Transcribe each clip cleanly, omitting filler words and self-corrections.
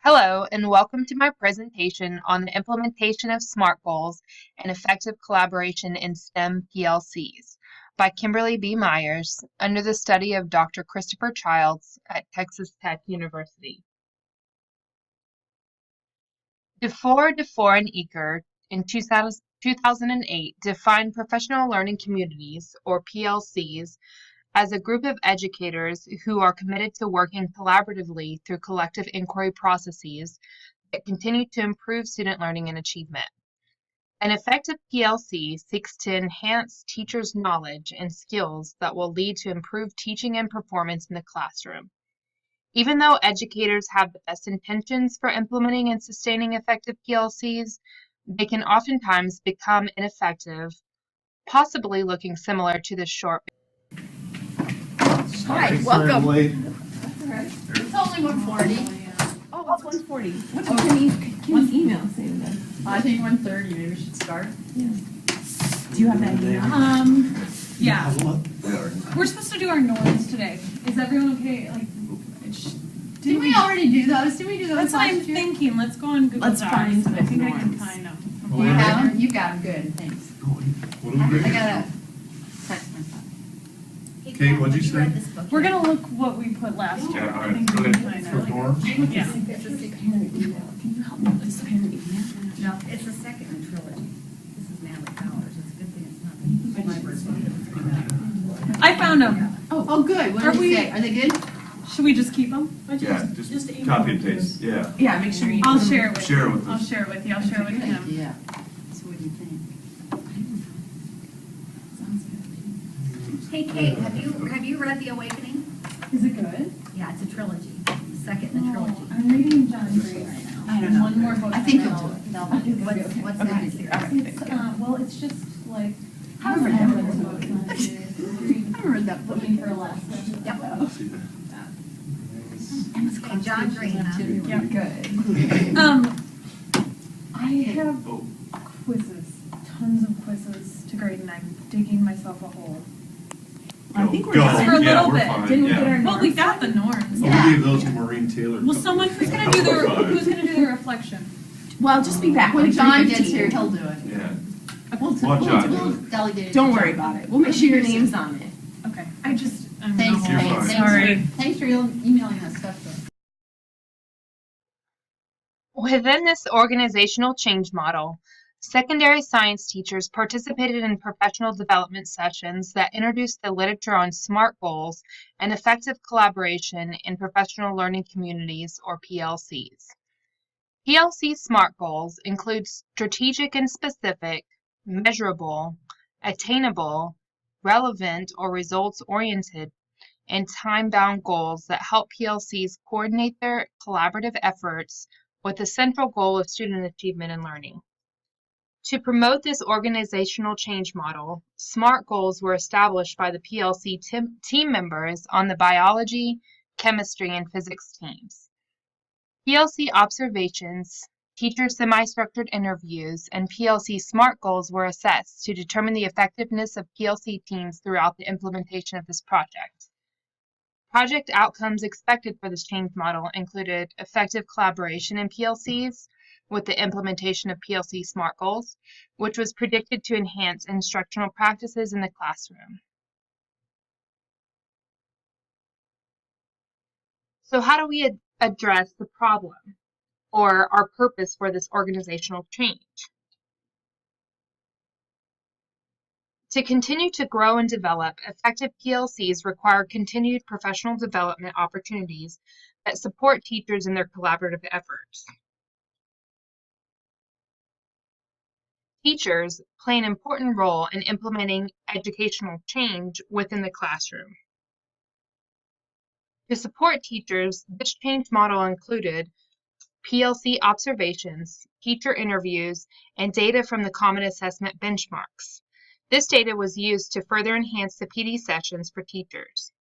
Hello, and welcome to my presentation on the implementation of SMART goals and effective collaboration in STEM PLCs by Kimberly B. Myers under the study of Dr. Christopher Childs at Texas Tech University. DeFore and Eaker in 2008 defined professional learning communities, or PLCs, as a group of educators who are committed to working collaboratively through collective inquiry processes that continue to improve student learning and achievement. An effective PLC seeks to enhance teachers' knowledge and skills that will lead to improved teaching and performance in the classroom. Even though educators have the best intentions for implementing and sustaining effective PLCs, they can oftentimes become ineffective, possibly looking similar to this short. Hi, welcome. It's only 1:40. Oh, it's 1:40. What can you email say to them? I think 1:30. Maybe we should start. Yeah. Do you have that email? Yeah. We're supposed to do our norms today. Is everyone okay? Didn't we already do those? Did we do those? That's what I'm last year? thinking. Let's go on Google Let's Docs. find I think I can norms. find them. You have them? You got them. Good. Thanks. What are we I reading? gotta text myself. Kate, what'd you say? We're gonna look what we put last year. Yeah, all I think right. we Go can ahead. find For out. norms? Yeah. Parent email. Can you help me with this parent email? No, it's the second in trilogy. This is Natalie Powers. It's a good thing it's not my birthday. I found them. Oh, good. What Are did we- they say? Are they good? Should we just keep them? Yeah, just copy and paste, yeah. Yeah, make sure you. I'll share it with Share it you. with I'll us. share it with you. I'll share it with him. Yeah. So what do you think? Sounds good. Hey Kate, have you read The Awakening? Is it good? Yeah, it's a trilogy. Second in the trilogy. I'm reading John Gray right now. I don't know. One more book. I think and you'll then do it. I'll- They'll do it. What's Okay. that series? All right. It's, well, it's just like. I've read that book. I haven't read that book. Looking for a lesson. Yep. Okay, John Green, huh? Yeah. Good. I have Oh, quizzes, tons of quizzes to grade, and I'm digging myself a hole. I think we're Go. done. For a Yeah, little we're bit. fine, Didn't we yeah. get our Well, we norms? got the norms. We Yeah. gave those to Maureen Taylor. Well, someone who's gonna do the reflection. Well, just be back When when John 3:15. gets here, he'll do it. Yeah. We'll Watch out. we'll delegate it. Don't to worry John. about it. We'll make sure your name's on it. Okay, I'm Thanks, You're Kate. fine. Sorry. Thanks for emailing us stuff. Within this organizational change model, secondary science teachers participated in professional development sessions that introduced the literature on SMART goals and effective collaboration in professional learning communities, or PLCs. PLC SMART goals include strategic and specific, measurable, attainable, relevant or results-oriented, and time-bound goals that help PLCs coordinate their collaborative efforts with the central goal of student achievement and learning. To promote this organizational change model, SMART goals were established by the PLC team members on the biology, chemistry, and physics teams. PLC observations, teacher semi-structured interviews, and PLC SMART goals were assessed to determine the effectiveness of PLC teams throughout the implementation of this project. Project outcomes expected for this change model included effective collaboration in PLCs with the implementation of PLC SMART goals, which was predicted to enhance instructional practices in the classroom. So how do we address the problem or our purpose for this organizational change? To continue to grow and develop, effective PLCs require continued professional development opportunities that support teachers in their collaborative efforts. Teachers play an important role in implementing educational change within the classroom. To support teachers, this change model included PLC observations, teacher interviews, and data from the Common Assessment benchmarks. This data was used to further enhance the PD sessions for teachers.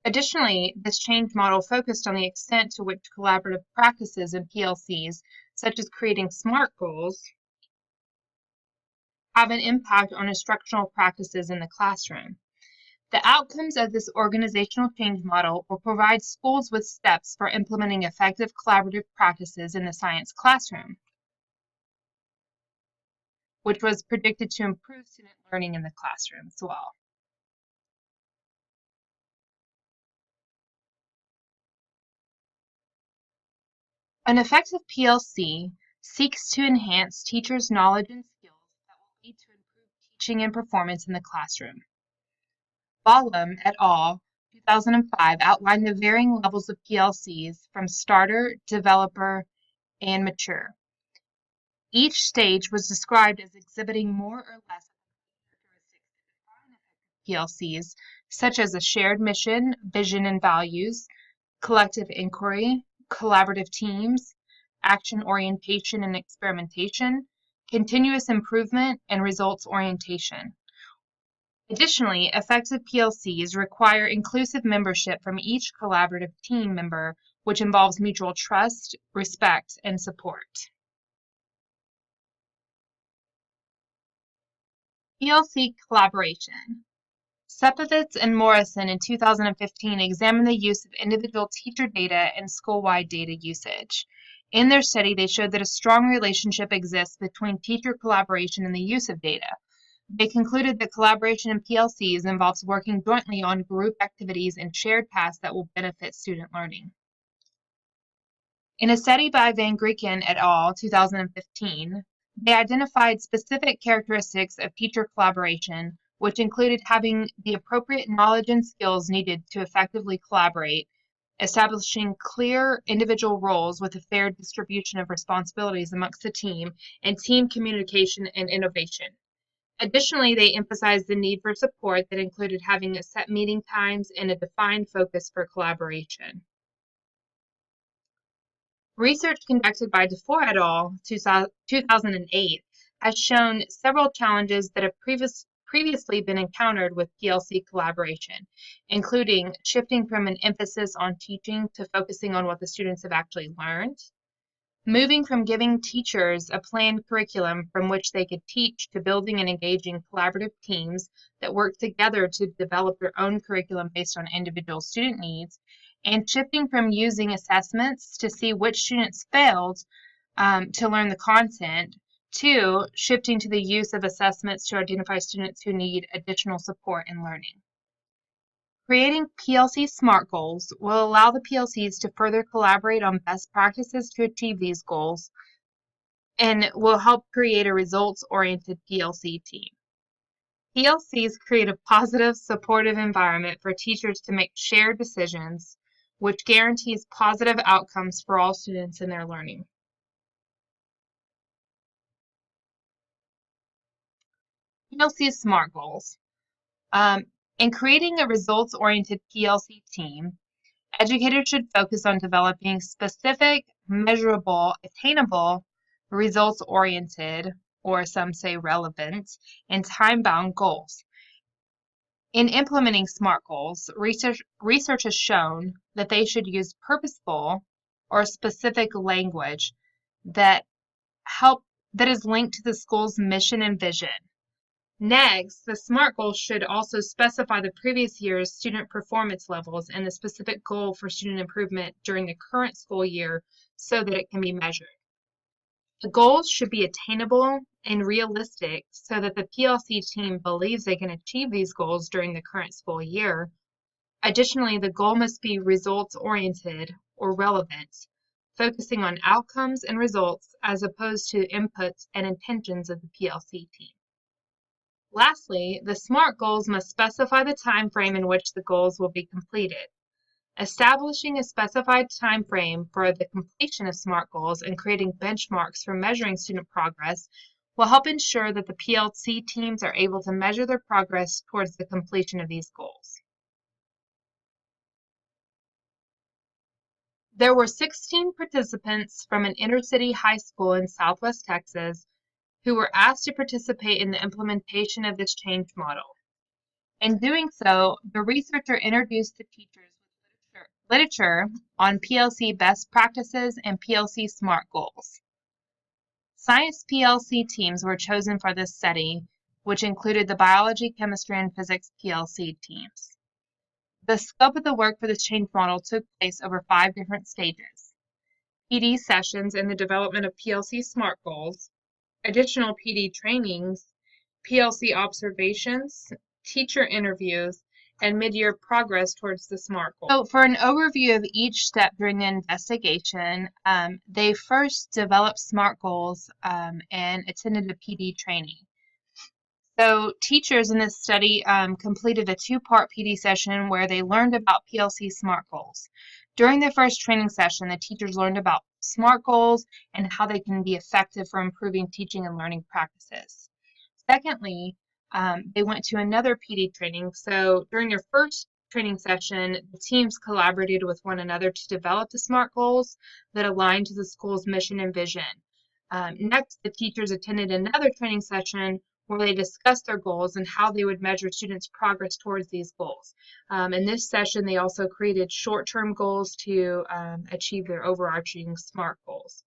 Additionally, this change model focused on the extent to which collaborative practices in PLCs, such as creating SMART goals, have an impact on instructional practices in the classroom. The outcomes of this organizational change model will provide schools with steps for implementing effective collaborative practices in the science classroom, which was predicted to improve student learning in the classroom as well. An effective PLC seeks to enhance teachers' knowledge and skills that will lead to improved teaching and performance in the classroom. Bahlum et al. 2005 outlined the varying levels of PLCs from starter, developer, and mature. Each stage was described as exhibiting more or less characteristics that define effective PLCs, such as a shared mission, vision and values, collective inquiry, collaborative teams, action orientation and experimentation, continuous improvement, and results orientation. Additionally, effective PLCs require inclusive membership from each collaborative team member, which involves mutual trust, respect, and support. PLC collaboration. Sepetitz and Morrison in 2015 examined the use of individual teacher data and school-wide data usage. In their study, they showed that a strong relationship exists between teacher collaboration and the use of data. They concluded that collaboration in PLCs involves working jointly on group activities and shared tasks that will benefit student learning. In a study by Van Grieken et al. 2015, they identified specific characteristics of teacher collaboration, which included having the appropriate knowledge and skills needed to effectively collaborate, establishing clear individual roles with a fair distribution of responsibilities amongst the team, and team communication and innovation. Additionally, they emphasized the need for support that included having a set meeting times and a defined focus for collaboration. Research conducted by Dufour et al. 2008 has shown several challenges that have previously been encountered with PLC collaboration, including shifting from an emphasis on teaching to focusing on what the students have actually learned, moving from giving teachers a planned curriculum from which they could teach to building and engaging collaborative teams that work together to develop their own curriculum based on individual student needs, and shifting from using assessments to see which students failed to learn the content, to shifting to the use of assessments to identify students who need additional support in learning. Creating PLC SMART goals will allow the PLCs to further collaborate on best practices to achieve these goals and will help create a results-oriented PLC team. PLCs create a positive, supportive environment for teachers to make shared decisions, which guarantees positive outcomes for all students in their learning. PLC SMART goals. In creating a results-oriented PLC team, educators should focus on developing specific, measurable, attainable, results-oriented, or some say relevant, and time-bound goals. In implementing SMART goals, research has shown that they should use purposeful or specific language that is linked to the school's mission and vision. Next, the SMART goals should also specify the previous year's student performance levels and the specific goal for student improvement during the current school year so that it can be measured. The goals should be attainable and realistic so that the PLC team believes they can achieve these goals during the current school year. Additionally, the goal must be results-oriented or relevant, focusing on outcomes and results as opposed to inputs and intentions of the PLC team. Lastly, the SMART goals must specify the time frame in which the goals will be completed. Establishing a specified time frame for the completion of SMART goals and creating benchmarks for measuring student progress will help ensure that the PLC teams are able to measure their progress towards the completion of these goals. There were 16 participants from an inner-city high school in Southwest Texas who were asked to participate in the implementation of this change model. In doing so, the researcher introduced the teachers with literature on PLC best practices and PLC SMART goals. Science PLC teams were chosen for this study which included the biology, chemistry, and physics PLC teams. The scope of the work for this change model took place over 5 different stages: PD sessions and the development of PLC SMART goals, additional PD trainings, PLC observations, teacher interviews, and mid-year progress towards the SMART goal. So for an overview of each step during the investigation, they first developed SMART goals and attended a PD training. So teachers in this study completed a 2-part PD session where they learned about PLC SMART goals. During the first training session, the teachers learned about SMART goals and how they can be effective for improving teaching and learning practices. Secondly, they went to another PD training. So during their first training session, the teams collaborated with one another to develop the SMART goals that aligned to the school's mission and vision. Next, the teachers attended another training session where they discussed their goals and how they would measure students' progress towards these goals. In this session, they also created short-term goals to achieve their overarching SMART goals.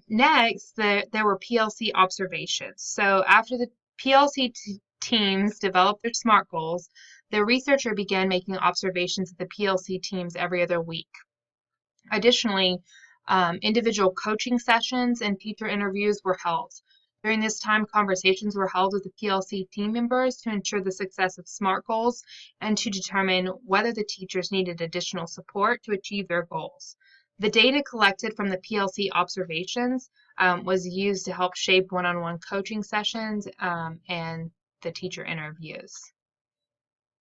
Next, there were PLC observations. So after the PLC teams developed their SMART goals, the researcher began making observations of the PLC teams every other week. Additionally, individual coaching sessions and teacher interviews were held. During this time, conversations were held with the PLC team members to ensure the success of SMART goals and to determine whether the teachers needed additional support to achieve their goals. The data collected from the PLC observations was used to help shape one-on-one coaching sessions and the teacher interviews.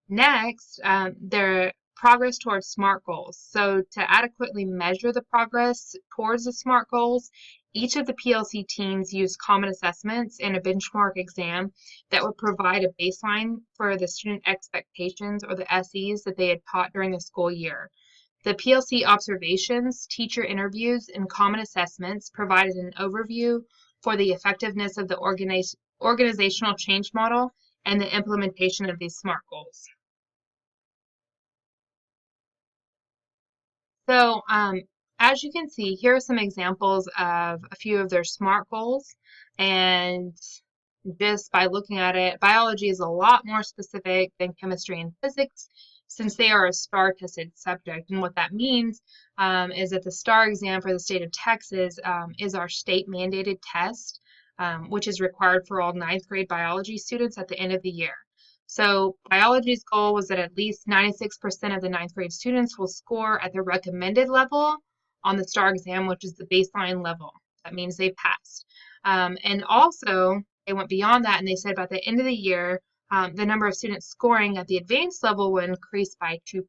Next, their progress towards SMART goals. So to adequately measure the progress towards the SMART goals, each of the PLC teams used common assessments and a benchmark exam that would provide a baseline for the student expectations or the SEs that they had taught during the school year. The PLC observations, teacher interviews, and common assessments provided an overview for the effectiveness of the organizational change model and the implementation of these SMART goals. So as you can see, here are some examples of a few of their SMART goals. And just by looking at it, biology is a lot more specific than chemistry and physics, since they are a STAR tested subject. And what that means is that the STAR exam for the state of Texas is our state mandated test, which is required for all 9th grade biology students at the end of the year. So biology's goal was that at least 96% of the 9th grade students will score at the recommended level on the STAR exam, which is the baseline level. That means they passed. And also, they went beyond that and they said by the end of the year, the number of students scoring at the advanced level will increase by 2%.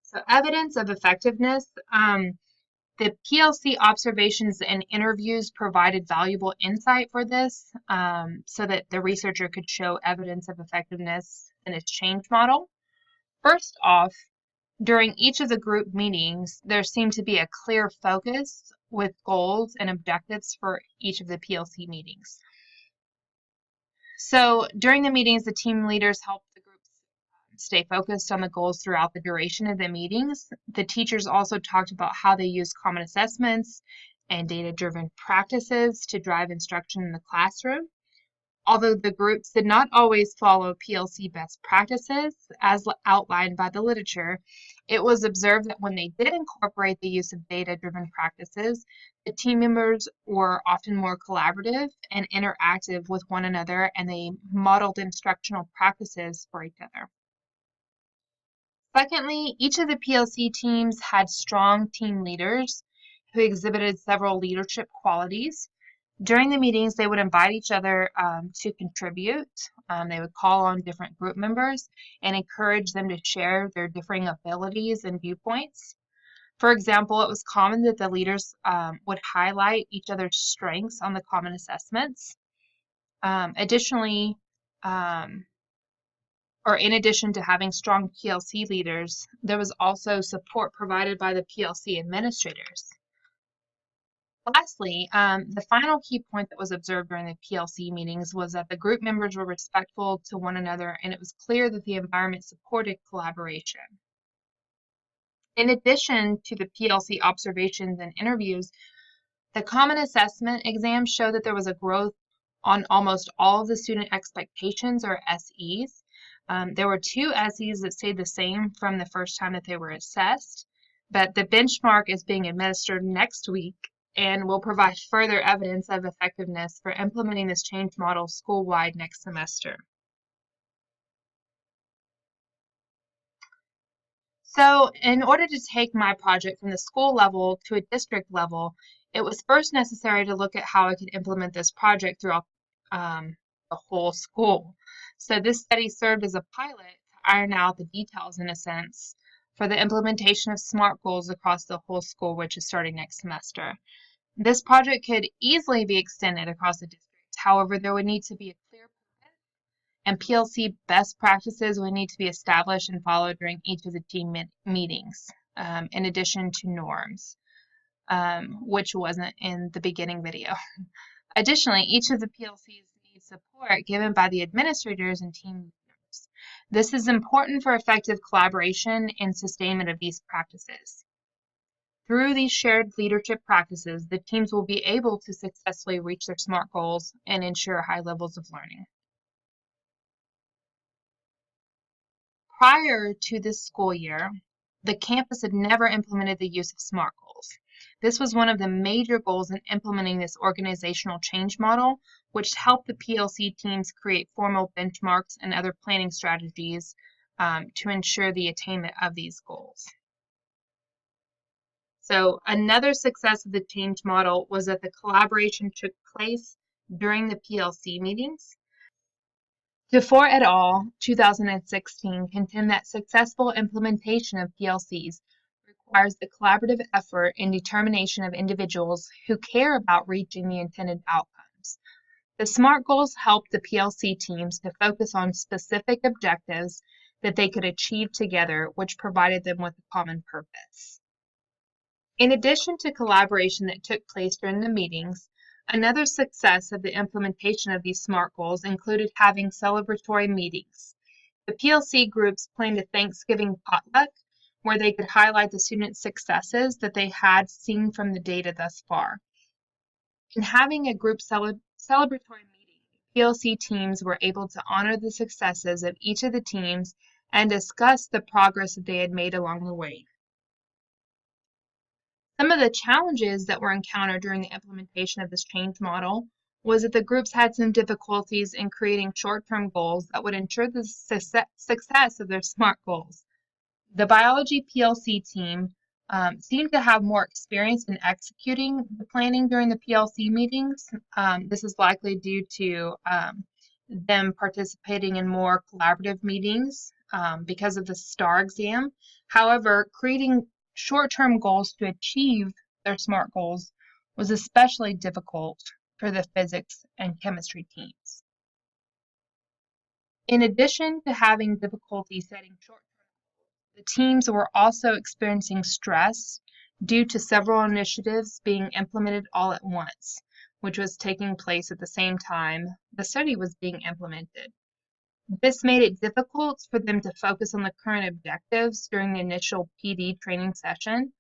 So evidence of effectiveness. The PLC observations and interviews provided valuable insight for this so that the researcher could show evidence of effectiveness in its change model. First off, during each of the group meetings, there seemed to be a clear focus with goals and objectives for each of the PLC meetings. So during the meetings, the team leaders helped the groups stay focused on the goals throughout the duration of the meetings. The teachers also talked about how they use common assessments and data-driven practices to drive instruction in the classroom. Although the groups did not always follow PLC best practices as outlined by the literature, it was observed that when they did incorporate the use of data-driven practices, the team members were often more collaborative and interactive with one another, and they modeled instructional practices for each other. Secondly, each of the PLC teams had strong team leaders who exhibited several leadership qualities. During the meetings, they would invite each other to contribute. They would call on different group members and encourage them to share their differing abilities and viewpoints. For example, it was common that the leaders would highlight each other's strengths on the common assessments. Additionally, or in addition to having strong PLC leaders, there was also support provided by the PLC administrators. Lastly, the final key point that was observed during the PLC meetings was that the group members were respectful to one another, and it was clear that the environment supported collaboration. In addition to the PLC observations and interviews, The Common Assessment exams show that there was a growth on almost all of the student expectations, or SEs. There were 2 SEs that stayed the same from the first time that they were assessed, but the benchmark is being administered next week and will provide further evidence of effectiveness for implementing this change model school-wide next semester. So in order to take my project from the school level to a district level, it was first necessary to look at how I could implement this project throughout the whole school. So this study served as a pilot to iron out the details, in a sense, for the implementation of SMART goals across the whole school, which is starting next semester. This project could easily be extended across the district. However, there would need to be a clear purpose, and PLC best practices would need to be established and followed during each of the team meetings, in addition to norms, which wasn't in the beginning video. Additionally, each of the PLCs needs support given by the administrators and team leaders. This is important for effective collaboration and sustainment of these practices. Through these shared leadership practices, the teams will be able to successfully reach their SMART goals and ensure high levels of learning. Prior to this school year, the campus had never implemented the use of SMART goals. This was one of the major goals in implementing this organizational change model, which helped the PLC teams create formal benchmarks and other planning strategies to ensure the attainment of these goals. So another success of the change model was that the collaboration took place during the PLC meetings. DeFore et al. 2016 contend that successful implementation of PLCs requires the collaborative effort and determination of individuals who care about reaching the intended outcomes. The SMART goals help the PLC teams to focus on specific objectives that they could achieve together, which provided them with a common purpose. In addition to collaboration that took place during the meetings, another success of the implementation of these SMART goals included having celebratory meetings. The PLC groups planned a Thanksgiving potluck where they could highlight the students' successes that they had seen from the data thus far. In having a group celebratory meeting, PLC teams were able to honor the successes of each of the teams and discuss the progress that they had made along the way. Some of the challenges that were encountered during the implementation of this change model was that the groups had some difficulties in creating short-term goals that would ensure the success of their SMART goals. The biology PLC team seemed to have more experience in executing the planning during the PLC meetings. This is likely due to them participating in more collaborative meetings because of the STAR exam. However, creating short-term goals to achieve their SMART goals was especially difficult for the physics and chemistry teams. In addition to having difficulty setting short-term goals, the teams were also experiencing stress due to several initiatives being implemented all at once, which was taking place at the same time the study was being implemented. This made it difficult for them to focus on the current objectives during the initial PD training session.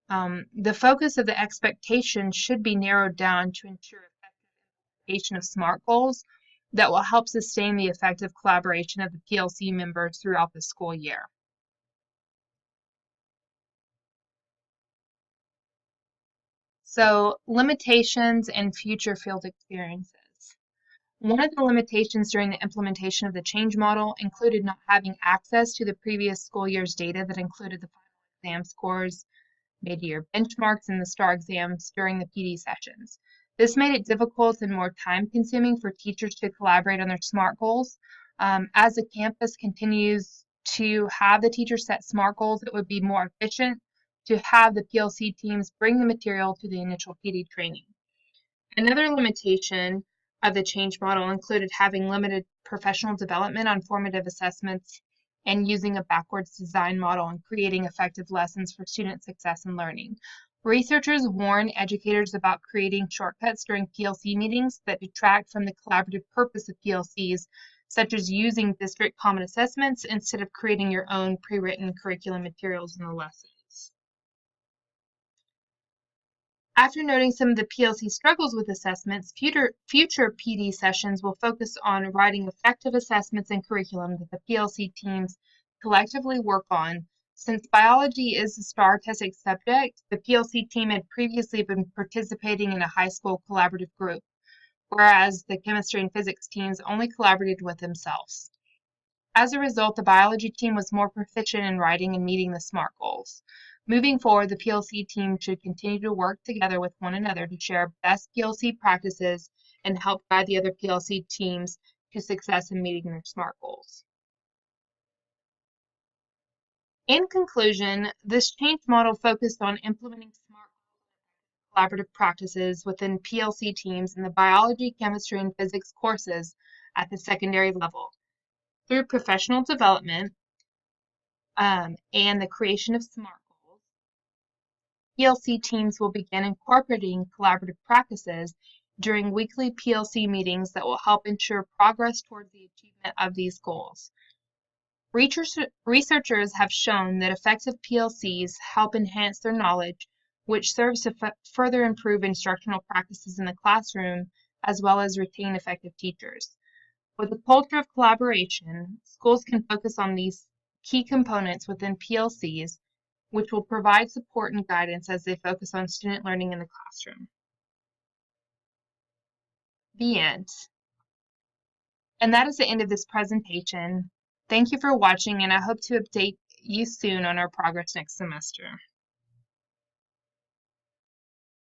The focus of the expectation should be narrowed down to ensure effective implementation of SMART goals that will help sustain the effective collaboration of the PLC members throughout the school year. So, limitations and future field experiences. One of the limitations during the implementation of the change model included not having access to the previous school year's data that included the final exam scores, mid-year benchmarks, and the STAR exams during the PD sessions. This made it difficult and more time-consuming for teachers to collaborate on their SMART goals. As the campus continues to have the teachers set SMART goals, it would be more efficient to have the PLC teams bring the material to the initial PD training. Another limitation of the change model included having limited professional development on formative assessments and using a backwards design model and creating effective lessons for student success and learning. Researchers warn educators about creating shortcuts during PLC meetings that detract from the collaborative purpose of PLCs, such as using district common assessments instead of creating your own pre-written curriculum materials in the lessons. After noting some of the PLC struggles with assessments, future PD sessions will focus on writing effective assessments and curriculum that the PLC teams collectively work on. Since biology is a STAR testing subject, the PLC team had previously been participating in a high school collaborative group, whereas the chemistry and physics teams only collaborated with themselves. As a result, the biology team was more proficient in writing and meeting the SMART goals. Moving forward, the PLC team should continue to work together with one another to share best PLC practices and help guide the other PLC teams to success in meeting their SMART goals. In conclusion, this change model focused on implementing SMART collaborative practices within PLC teams in the biology, chemistry, and physics courses at the secondary level. Through professional development and the creation of SMART goals, PLC teams will begin incorporating collaborative practices during weekly PLC meetings that will help ensure progress towards the achievement of these goals. Researchers have shown that effective PLCs help enhance their knowledge, which serves to further improve instructional practices in the classroom, as well as retain effective teachers. With a culture of collaboration, schools can focus on these key components within PLCs, which will provide support and guidance as they focus on student learning in the classroom. The end. And that is the end of this presentation. Thank you for watching, and I hope to update you soon on our progress next semester.